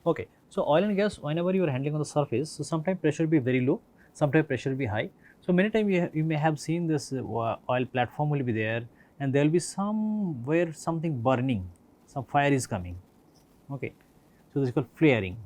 Okay. So, oil and gas, whenever you are handling on the surface, so sometimes pressure will be very low, sometimes pressure will be high. So, many times you may have seen this oil platform will be there, and there will be somewhere something burning, some fire is coming. Okay. So, this is called flaring.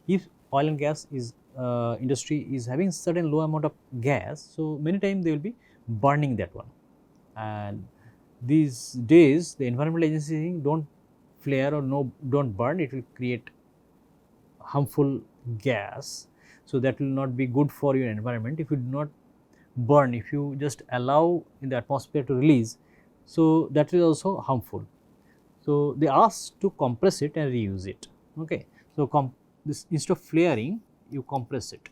If oil and gas is industry is having certain low amount of gas, so many times they will be burning that one. And these days the environmental agency is saying don't flare or no, don't burn, it will create harmful gas. So, that will not be good for your environment if you do not burn, if you just allow in the atmosphere to release. So, that is also harmful. So, they ask to compress it and reuse it. Okay. So, this instead of flaring, you compress it.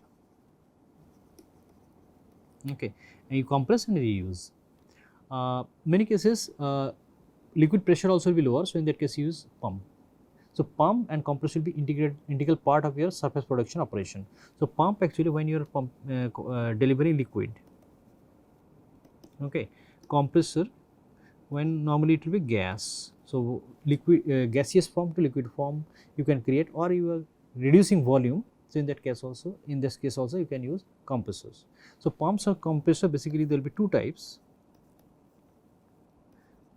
Okay. And you compress and reuse. Many cases liquid pressure also will be lower. So, in that case you use pump. So, pump and compressor will be integral part of your surface production operation. So, pump actually when you are delivering liquid. Okay. Compressor when normally it will be gas. So, liquid gaseous form to liquid form you can create, or you are reducing volume. So, in that case also, in this case also you can use compressors. So, pumps or compressor basically there will be two types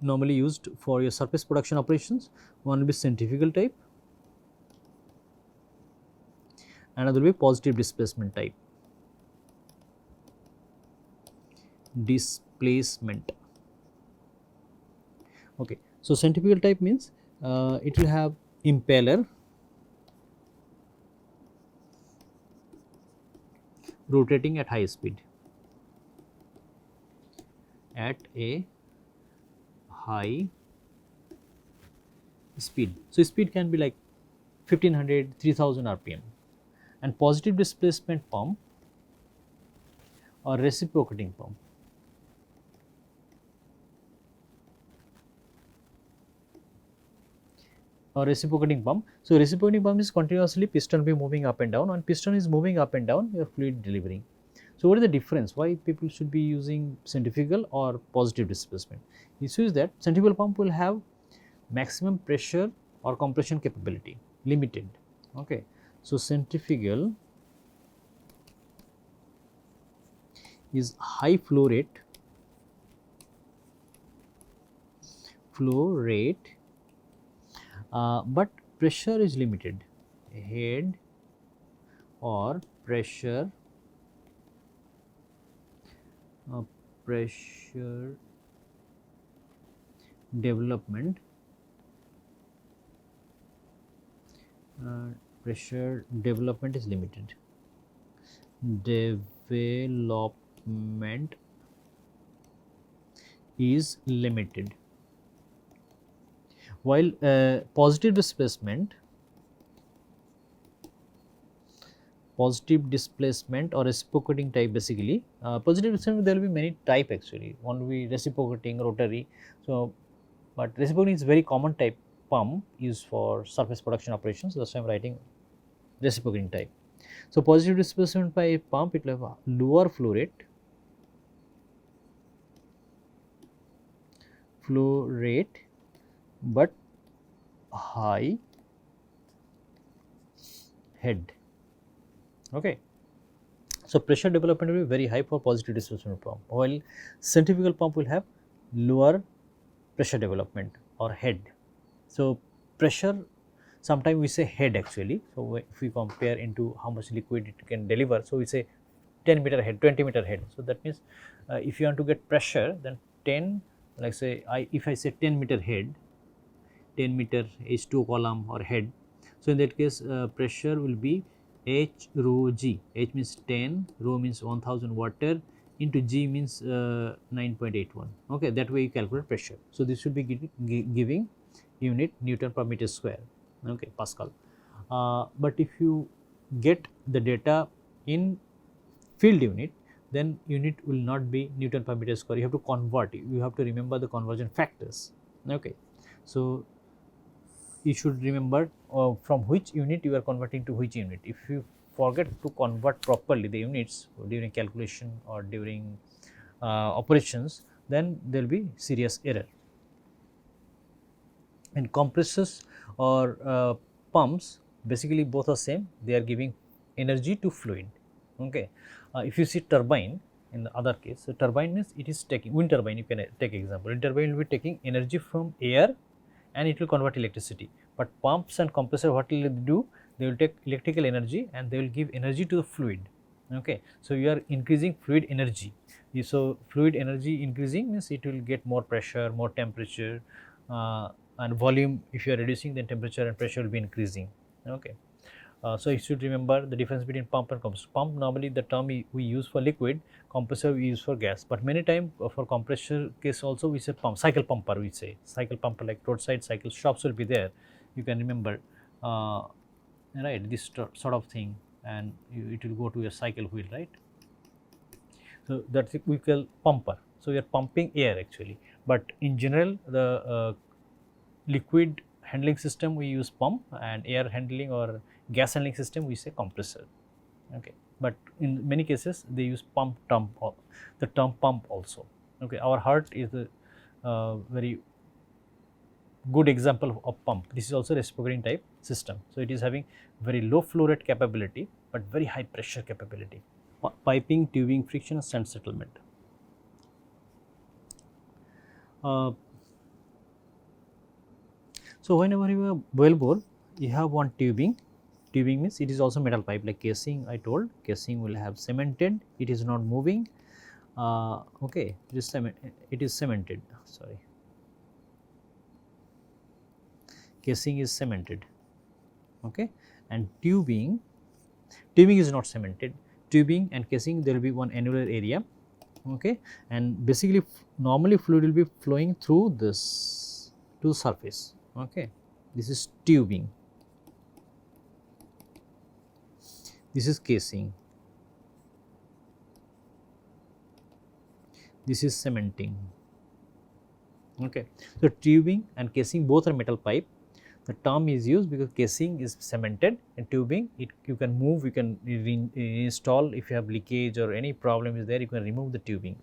normally used for your surface production operations. One will be centrifugal type, another will be positive displacement type. Displacement. Okay. So, centrifugal type means it will have impeller rotating at high speed, at a high speed. So, speed can be like 1500, 3000 rpm. And positive displacement pump or reciprocating pump. Or reciprocating pump. So, reciprocating pump is continuously piston be moving up and down, and piston is moving up and down your fluid delivering. So, what is the difference? Why people should be using centrifugal or positive displacement? Issue is that centrifugal pump will have maximum pressure or compression capability limited. Okay. So, centrifugal is high flow rate, but pressure is limited, head or pressure development pressure development is limited. Development is limited. While positive displacement or reciprocating type basically, positive displacement there will be many type actually, one will be reciprocating, rotary. So, but reciprocating is very common type pump used for surface production operations. That's why I am writing reciprocating type. So, positive displacement by pump it will have a lower flow rate but high head. Okay. So, pressure development will be very high for positive displacement pump, while centrifugal pump will have lower pressure development or head. So, pressure sometimes we say head actually. So, if we compare into how much liquid it can deliver, so we say 10 meter head, 20 meter head. So, that means if you want to get pressure, then 10, like say if I say 10 meter head, 10 meter H2 column or head. So, in that case pressure will be H rho G. H means 10, rho means 1000 water into G means 9.81. Okay, that way you calculate pressure. So, this should be giving unit Newton per meter square. Okay, Pascal. But if you get the data in field unit, then unit will not be Newton per meter square. You have to convert. You have to remember the conversion factors. Okay, so you should remember from which unit you are converting to which unit. If you forget to convert properly the units during calculation or during operations, then there will be serious error. And compressors or pumps basically both are same, they are giving energy to fluid. Okay. If you see turbine in the other case, so turbine means it is taking wind turbine, you can take example. Wind turbine will be taking energy from air and it will convert electricity. But pumps and compressor, what will they do? They will take electrical energy and they will give energy to the fluid. Okay. So you are increasing fluid energy. So fluid energy increasing means it will get more pressure, more temperature, and volume. If you are reducing, then temperature and pressure will be increasing. Okay. So you should remember the difference between pump and compressor. Pump, normally the term we use for liquid, compressor we use for gas. But many times for compressor case also we say pump, cycle pumper we say. Cycle pumper, like roadside cycle shops will be there. You can remember, right, this sort of thing, and it will go to a cycle wheel, right. So that's we call pumper. So we are pumping air actually. But in general, the liquid handling system we use pump, and air handling or gas handling system we say compressor. Okay. But in many cases they use pump term, or the term pump also. Okay. Our heart is the very good example of pump. This is also reciprocating type system. So it is having very low flow rate capability but very high pressure capability. Piping, tubing, friction, sand settlement. So whenever you have well bore, you have one tubing. Tubing means it is also metal pipe, like casing. I told casing will have cemented. It is not moving. Okay, it is cemented. Sorry, casing is cemented. Okay, and tubing is not cemented. Tubing and casing, there will be one annular area. Okay, and basically normally fluid will be flowing through this to the surface. Okay, this is tubing, this is casing, this is cementing. Okay, so tubing and casing both are metal pipe. The term is used because casing is cemented, and tubing you can move, you can install. If you have leakage or any problem is there, you can remove the tubing.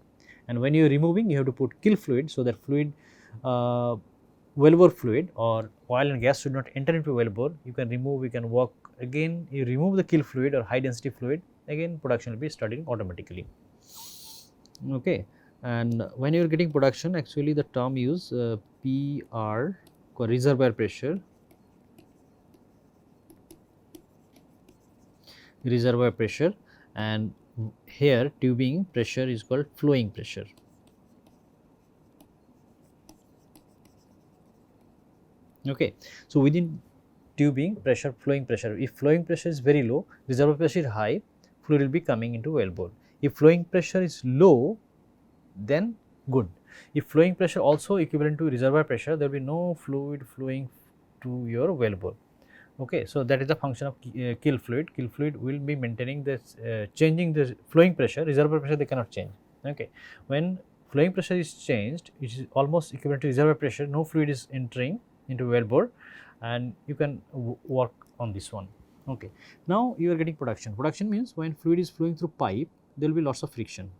And when you are removing, you have to put kill fluid, so that fluid, wellbore fluid or oil and gas should not enter into wellbore. You can remove, you can work again, you remove the kill fluid or high density fluid, again production will be starting automatically. Okay. And when you are getting production, actually the term use PR, reservoir pressure, and here tubing pressure is called flowing pressure. Okay. So within tubing pressure, flowing pressure, if flowing pressure is very low, reservoir pressure is high, fluid will be coming into wellbore. If flowing pressure is low, then good. If flowing pressure also equivalent to reservoir pressure, there will be no fluid flowing to your wellbore. Okay, so that is the function of kill fluid. Kill fluid will be maintaining this, changing the flowing pressure. Reservoir pressure they cannot change. Okay, when flowing pressure is changed, it is almost equivalent to reservoir pressure. No fluid is entering into wellbore, and you can work on this one. Okay, now you are getting production. Production means when fluid is flowing through pipe, there will be lots of friction.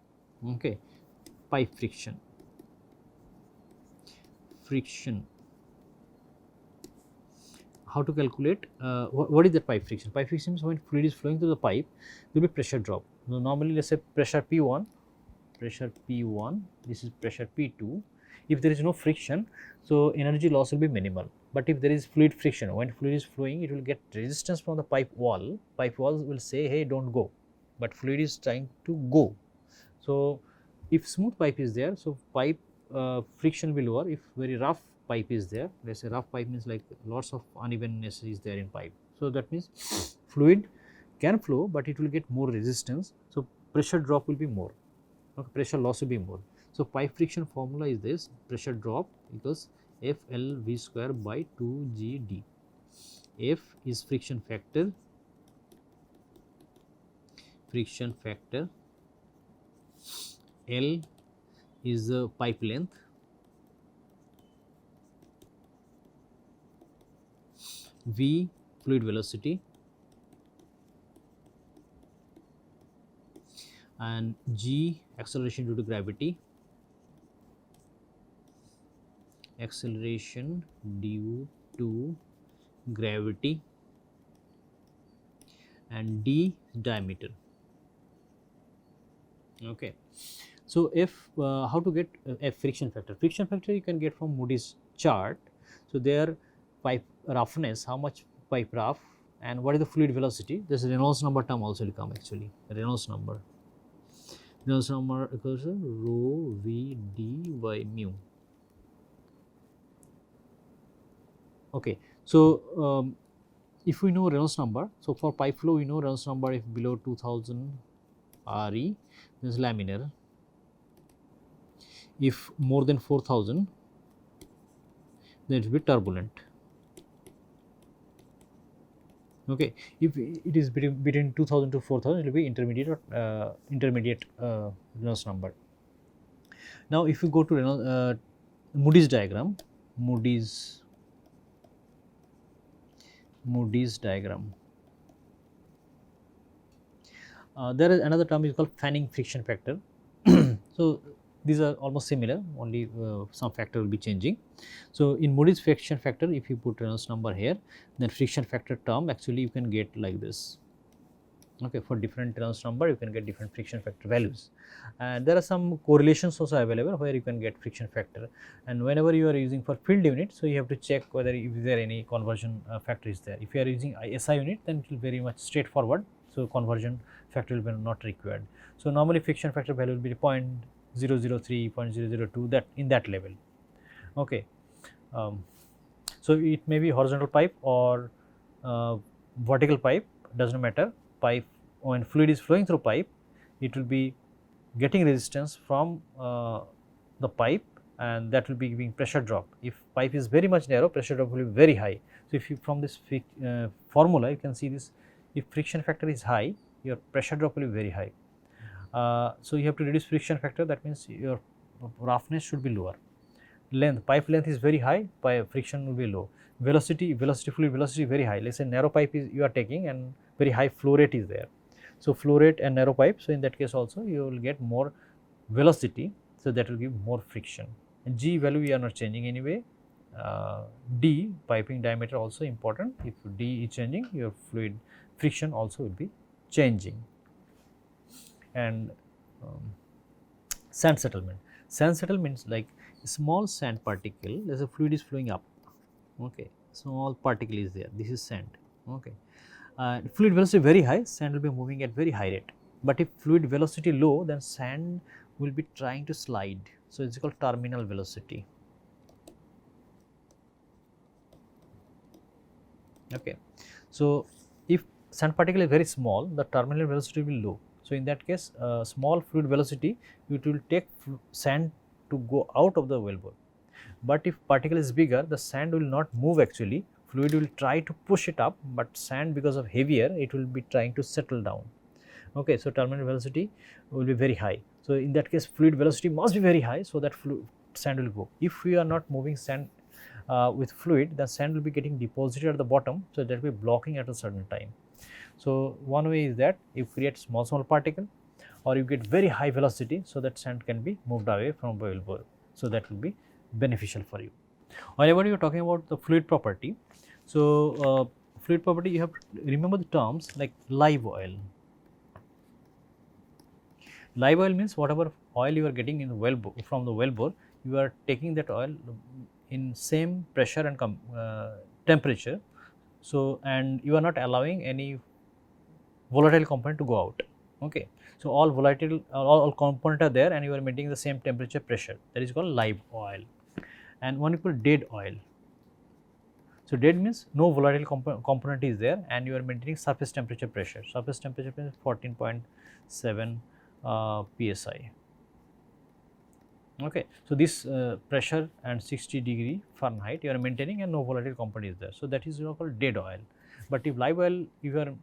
Okay, pipe friction. How to calculate, what is the pipe friction? Pipe friction means when fluid is flowing through the pipe, there will be pressure drop. So normally let us say pressure P1, this is pressure P2. If there is no friction, so energy loss will be minimal. But if there is fluid friction, when fluid is flowing, it will get resistance from the pipe wall. Pipe walls will say, hey, don't go, but fluid is trying to go. So if smooth pipe is there, so pipe friction will be lower. If very rough pipe is there, let us say rough pipe means like lots of unevenness is there in pipe. So that means fluid can flow, but it will get more resistance. So pressure drop will be more. Okay, pressure loss will be more. So pipe friction formula is this: pressure drop equals FLV square by 2GD. F is friction factor, L is the pipe length, V fluid velocity, and G acceleration due to gravity, acceleration due to gravity, and D diameter. Okay. So, if how to get a friction factor? Friction factor you can get from Moody's chart. So, there pipe roughness, how much pipe rough, and what is the fluid velocity. This Reynolds number term also will come actually. Reynolds number equals to rho V D by mu. Okay. So, if we know Reynolds number, so for pipe flow we know Reynolds number if below 2000 RE, this is laminar. If more than 4000, then it will be turbulent. Okay. If it is between 2000 to 4000, it will be intermediate or Reynolds number. Now, if you go to Moody's diagram, Moody's diagram, there is another term is called fanning friction factor. So, these are almost similar, only some factor will be changing. So, in Moody's friction factor, if you put Reynolds number here, then friction factor term actually you can get like this. Okay, for different Reynolds number you can get different friction factor values, and there are some correlations also available where you can get friction factor. And whenever you are using for field unit, so you have to check whether if there any conversion factor is there. If you are using SI unit, then it will very much straightforward. So, conversion factor will be not required. So, normally friction factor value will be 0.003, 0.002, that in that level. Okay. So, it may be horizontal pipe or vertical pipe, does not matter. Pipe, when fluid is flowing through pipe, it will be getting resistance from the pipe, and that will be giving pressure drop. If pipe is very much narrow, pressure drop will be very high. So, if you from this formula you can see this, if friction factor is high, your pressure drop will be very high. So, you have to reduce friction factor, that means your roughness should be lower. Length, pipe length is very high, pipe friction will be low. Velocity, fluid velocity very high. Let us say narrow pipe is you are taking and very high flow rate is there. So, flow rate and narrow pipe, so in that case also you will get more velocity, so that will give more friction. And G value we are not changing anyway. D, piping diameter also important. If D is changing, your fluid friction also will be changing. And sand settlement. Sand settlement like small sand particle, as a fluid is flowing up. Okay, small particle is there. This is sand. Okay, fluid velocity very high, sand will be moving at very high rate. But if fluid velocity low, then sand will be trying to slide. So, it is called terminal velocity. Okay. So, if sand particle is very small, the terminal velocity will be low. So, in that case, small fluid velocity, it will take sand to go out of the wellbore. But if particle is bigger, the sand will not move actually, fluid will try to push it up, but sand because of heavier, it will be trying to settle down. Okay, so, terminal velocity will be very high. So, in that case, fluid velocity must be very high, so that sand will go. If we are not moving sand with fluid, the sand will be getting deposited at the bottom, so that will be blocking at a certain time. So, one way is that you create small particle, or you get very high velocity, so that sand can be moved away from wellbore. So, that will be beneficial for you. Whenever you are talking about the fluid property, so fluid property, you have to remember the terms like live oil. Live oil means whatever oil you are getting in the wellbore, from the wellbore, you are taking that oil in same pressure and temperature. So, and you are not allowing any volatile component to go out. Okay. So, all volatile, all component are there, and you are maintaining the same temperature, pressure, that is called live oil. And one equal dead oil. So, dead means no volatile component is there, and you are maintaining surface temperature pressure. Surface temperature pressure 14.7 psi. Okay. So, this pressure and 60° Fahrenheit you are maintaining, and no volatile component is there. So, that is called dead oil. But if live oil, you are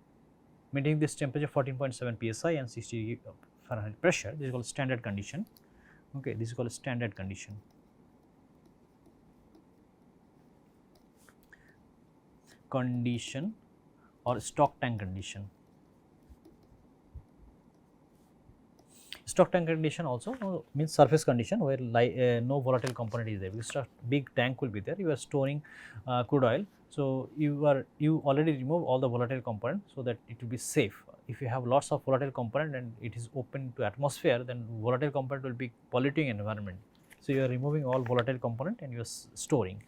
maintaining this temperature 14.7 psi and 60° Fahrenheit pressure, this is called standard condition. Okay, this is called standard condition. Condition or stock tank condition. Stock tank condition also means surface condition where no volatile component is there, because big tank will be there, you are storing crude oil. So, you already remove all the volatile component, so that it will be safe. If you have lots of volatile component and it is open to atmosphere, then volatile component will be polluting environment. So, you are removing all volatile component and you are storing,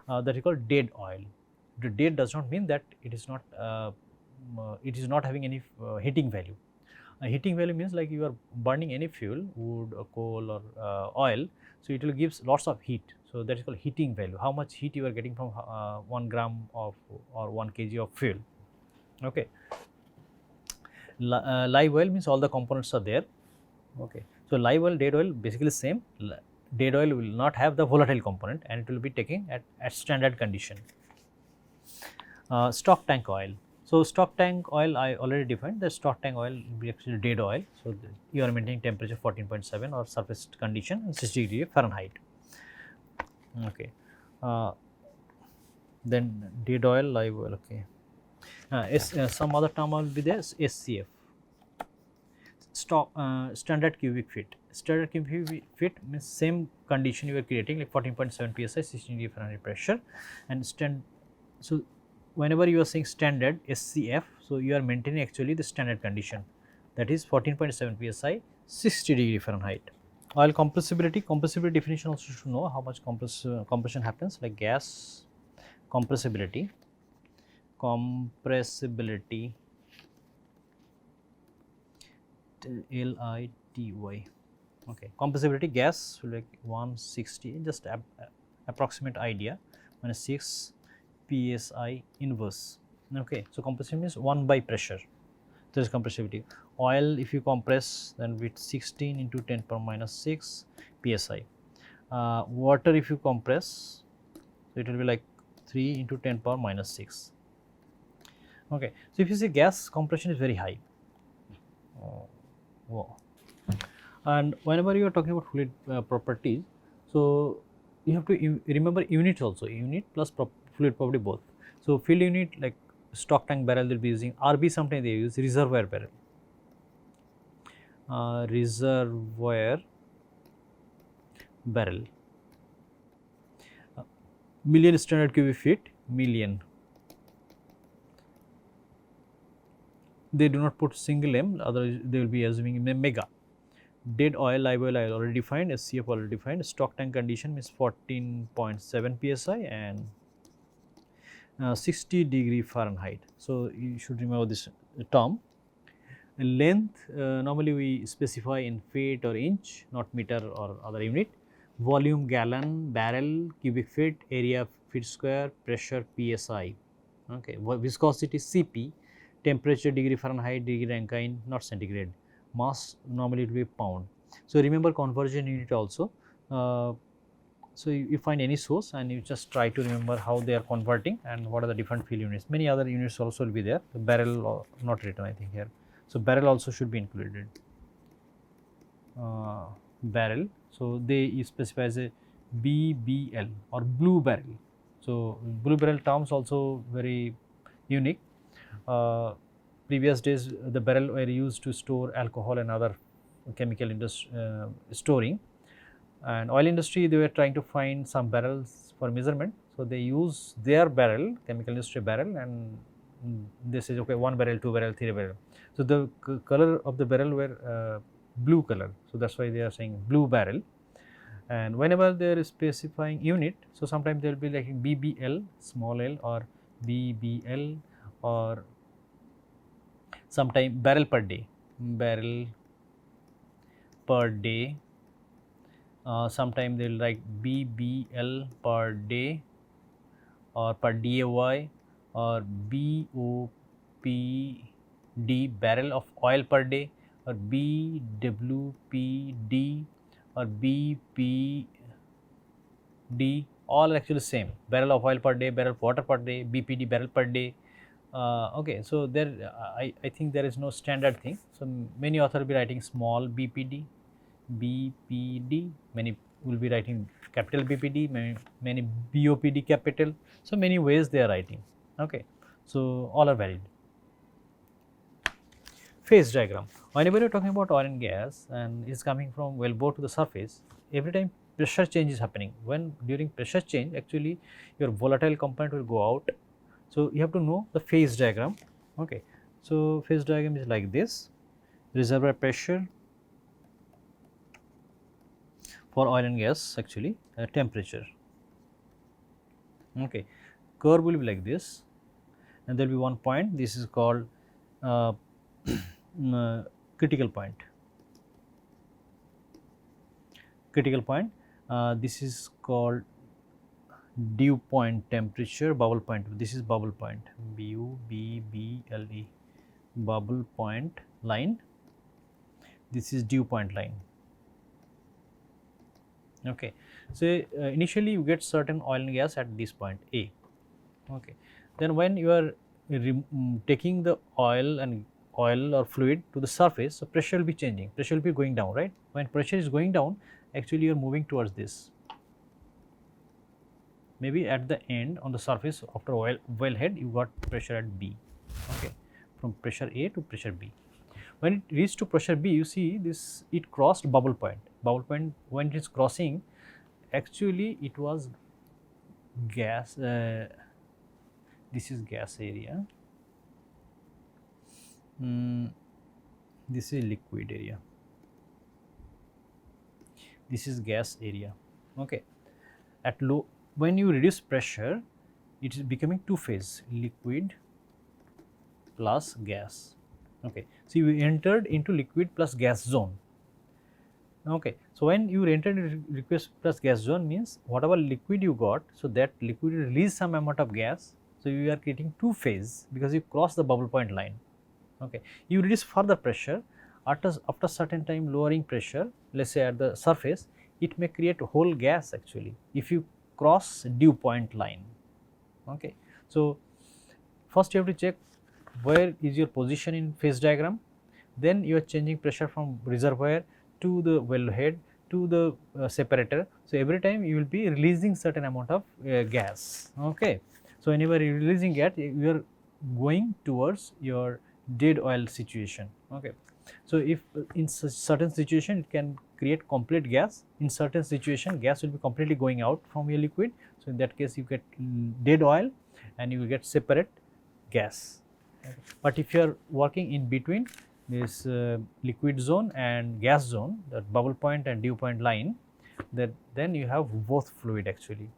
that is called dead oil. The dead does not mean that it is not having any heating value. Heating value means like you are burning any fuel, wood or coal or oil, so it will gives lots of heat. So, that is called heating value, how much heat you are getting from 1 gram of or 1 kg of fuel. Okay. Live oil means all the components are there. Okay. So, live oil, dead oil basically same. Dead oil will not have the volatile component and it will be taken at standard condition. Stock tank oil. So, stock tank oil I already defined, the stock tank oil will be actually dead oil. So, you are maintaining temperature 14.7 or surface condition and 60 degree Fahrenheit. Okay. Then dead oil, live oil. Okay. Some other term will be there, SCF, standard cubic feet. Standard cubic feet means same condition you are creating, like 14.7 psi, 16 degree Fahrenheit pressure, and so whenever you are saying standard SCF, so you are maintaining actually the standard condition, that is 14.7 psi, 60 degree Fahrenheit. Oil compressibility definition also should know how much compression happens, like gas compressibility LITY. Okay, compressibility gas will like 160, just approximate idea, minus 6 psi inverse. Okay, so compression means 1 by pressure. There is compressibility. Oil, if you compress, then with 16 into 10 power minus 6 psi. Water, if you compress, so it will be like 3 into 10 power minus 6. Okay, so if you see gas compression is very high. Wow. And whenever you are talking about fluid properties, so you have to remember units also, unit plus fluid property both. So, field unit like stock tank barrel they will be using, RB sometimes they use reservoir barrel. Reservoir barrel, million standard cubic feet, million. They do not put single M, otherwise they will be assuming mega. Dead oil, live oil I already defined, SCF already defined. Stock tank condition is 14.7 psi and 60 degree Fahrenheit. So, you should remember this term. Length, normally we specify in feet or inch, not meter or other unit. Volume gallon, barrel, cubic feet, area feet square, pressure psi. Okay, viscosity Cp, temperature degree Fahrenheit, degree Rankine, not centigrade. Mass normally it will be pound. So, remember conversion unit also. So, you find any source and you just try to remember how they are converting and what are the different field units. Many other units also will be there. The barrel not written I think here. So, barrel also should be included. Barrel. So, they specify as a BBL or blue barrel. So, blue barrel terms also very unique. Previous days the barrel were used to store alcohol and other chemical industry storing, and oil industry they were trying to find some barrels for measurement. So, they use their barrel, chemical industry barrel, and they say okay 1 barrel, 2 barrel, 3 barrel. So, the color of the barrel were blue color. So, that is why they are saying blue barrel. And whenever they are specifying unit, so sometimes there will be like BBL small l or BBL or sometime barrel per day, sometime they will write BBL per day or per DAY or BOPD barrel of oil per day or BWPD or BPD, all actually same, barrel of oil per day, barrel of water per day, BPD barrel per day. Okay, so there I think there is no standard thing. So, many authors will be writing small BPD, many will be writing capital BPD, many BOPD capital. So, many ways they are writing. Okay, so all are valid. phase diagram. Whenever you are talking about oil and gas and is coming from wellbore to the surface, every time pressure change is happening. When during pressure change, actually your volatile component will go out. So you have to know the phase diagram. Okay. So phase diagram is like this: reservoir pressure for oil and gas, actually temperature. Okay. Curve will be like this, and there will be one point. This is called uh, critical point. Critical point. This is called dew point temperature, bubble point. This is bubble point, BUBBLE, bubble point line. This is dew point line. Okay. So initially you get certain oil and gas at this point A. Okay. Then when you are taking the oil or fluid to the surface, so pressure will be changing, pressure will be going down, right? When pressure is going down, actually you are moving towards this. Maybe at the end on the surface after wellhead you got pressure at B, okay, from pressure A to pressure B. When it reached to pressure B, you see this, it crossed bubble point. Bubble point, when it is crossing, actually it was gas, this is gas area, this is liquid area, this is gas area. Okay. At low, when you reduce pressure, it is becoming two phase, liquid plus gas. Okay. So you entered into liquid plus gas zone. Okay. So when you entered into liquid plus gas zone means whatever liquid you got, so that liquid will release some amount of gas. So you are getting two phase because you cross the bubble point line. Okay. You reduce further pressure, after certain time lowering pressure, let us say at the surface, it may create whole gas actually if you cross dew point line. Okay. So first you have to check where is your position in phase diagram, then you are changing pressure from reservoir to the wellhead to the separator. So every time you will be releasing certain amount of gas. Okay. So whenever you are releasing gas, you are going towards your dead oil situation. Okay. So if in certain situation it can create complete gas, in certain situation gas will be completely going out from your liquid. So in that case you get dead oil and you will get separate gas. Okay. But if you are working in between this liquid zone and gas zone, that bubble point and dew point line, that then you have both fluid actually.